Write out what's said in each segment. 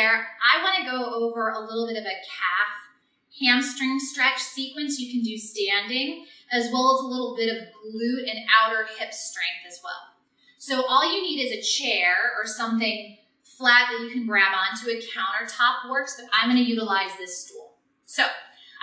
there, I want to go over a little bit of a calf hamstring stretch sequence you can do standing, as well as a little bit of glute and outer hip strength as well. So all you need is a chair or something flat that you can grab onto. A countertop works, but I'm going to utilize this stool. So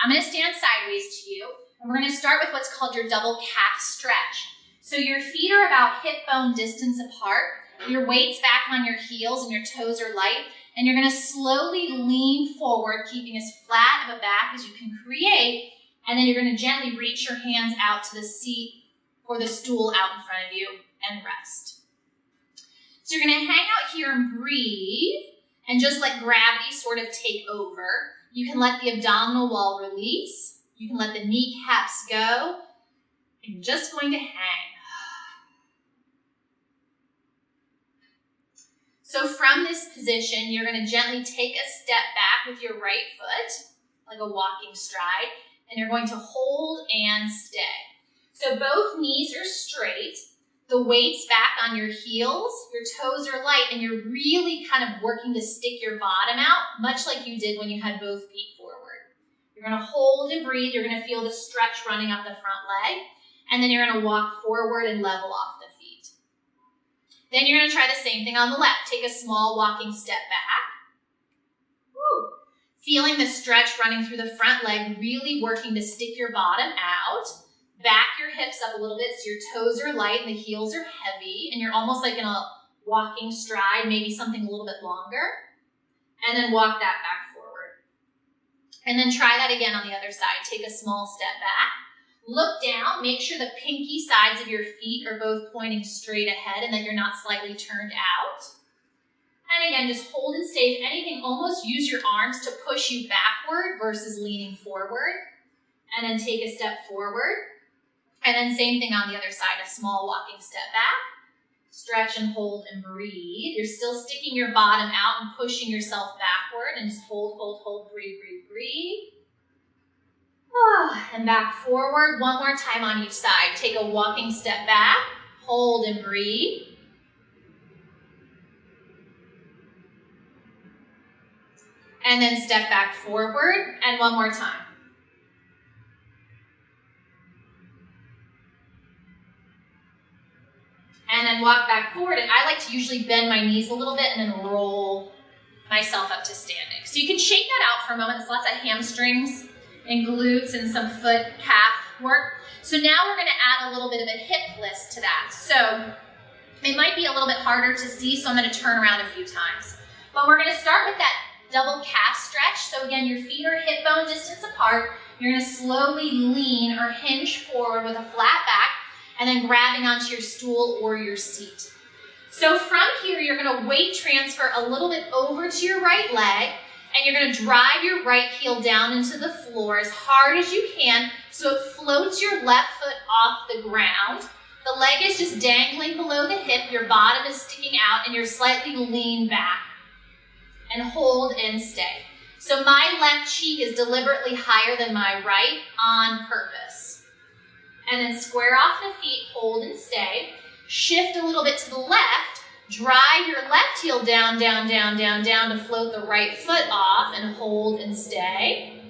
I'm going to stand sideways to you, and we're going to start with what's called your double calf stretch. So your feet are about hip bone distance apart, your weight's back on your heels and your toes are light, and you're going to slowly lean forward, keeping as flat of a back as you can create, and then you're going to gently reach your hands out to the seat or the stool out in front of you and rest. So you're going to hang out here and breathe, and just let gravity sort of take over. You can let the abdominal wall release. You can let the kneecaps go. And you're just going to hang. So from this position, you're going to gently take a step back with your right foot, like a walking stride, and you're going to hold and stay. So both knees are straight, the weight's back on your heels, your toes are light, and you're really kind of working to stick your bottom out, much like you did when you had both feet forward. You're going to hold and breathe. You're going to feel the stretch running up the front leg, and then you're going to walk forward and level off the feet. Then you're going to try the same thing on the left. Take a small walking step back. Woo. Feeling the stretch running through the front leg, really working to stick your bottom out. Back your hips up a little bit so your toes are light and the heels are heavy, and you're almost like in a walking stride, maybe something a little bit longer. And then walk that back forward. And then try that again on the other side. Take a small step back. Look down, make sure the pinky sides of your feet are both pointing straight ahead and that you're not slightly turned out. And again, just hold and stay. If anything, almost use your arms to push you backward versus leaning forward. And then take a step forward. And then same thing on the other side, a small walking step back. Stretch and hold and breathe. You're still sticking your bottom out and pushing yourself backward. And just hold, hold, hold, breathe, breathe, breathe. And back forward. One more time on each side. Take a walking step back. Hold and breathe. And then step back forward. And one more time. And then walk back forward. And I like to usually bend my knees a little bit and then roll myself up to standing. So you can shake that out for a moment. There's lots of hamstrings and glutes and some foot calf work. So now we're going to add a little bit of a hip list to that. So it might be a little bit harder to see, so I'm going to turn around a few times. But we're going to start with that double calf stretch. So again, your feet are hip bone distance apart. You're going to slowly lean or hinge forward with a flat back, and then grabbing onto your stool or your seat. So from here, you're going to weight transfer a little bit over to your right leg, and you're going to drive your right heel down into the floor as hard as you can so it floats your left foot off the ground. The leg is just dangling below the hip, your bottom is sticking out, and you're slightly lean back. And hold and stay. So my left cheek is deliberately higher than my right on purpose. And then square off the feet, hold and stay. Shift a little bit to the left. Drive your left heel down, down, down, down, down to float the right foot off and hold and stay.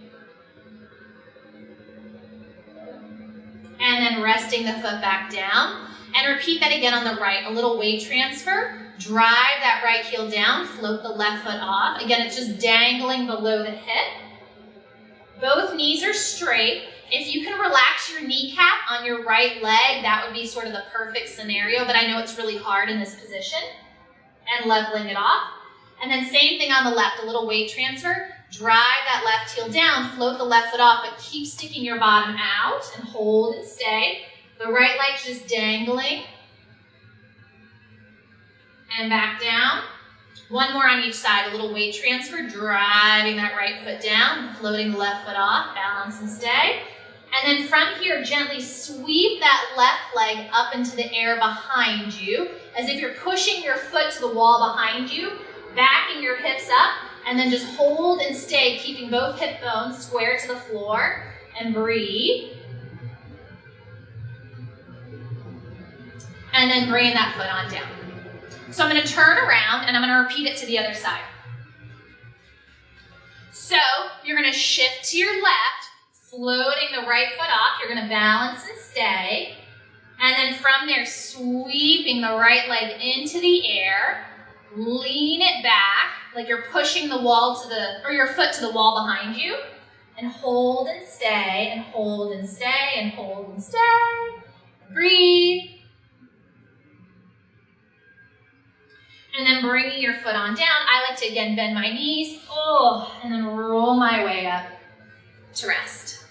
And then resting the foot back down. And repeat that again on the right. A little weight transfer. Drive that right heel down, float the left foot off. Again, it's just dangling below the hip. Both knees are straight. If you can relax your kneecap on your right leg, that would be sort of the perfect scenario, but I know it's really hard in this position. And leveling it off. And then same thing on the left, a little weight transfer. Drive that left heel down, float the left foot off, but keep sticking your bottom out and hold and stay. The right leg's just dangling. And back down. One more on each side, a little weight transfer, driving that right foot down, floating the left foot off, balance and stay. And then from here, gently sweep that left leg up into the air behind you, as if you're pushing your foot to the wall behind you, backing your hips up, and then just hold and stay, keeping both hip bones square to the floor, and breathe. And then bringing that foot on down. So I'm going to turn around and I'm going to repeat it to the other side. So you're gonna shift to your left, floating the right foot off. You're gonna balance and stay. And then from there, sweeping the right leg into the air. Lean it back, like you're pushing the wall to the, or your foot to the wall behind you. And hold and stay, and hold and stay, and hold and stay. Breathe. And then bringing your foot on down, I like to again bend my knees, and then roll my way up to rest.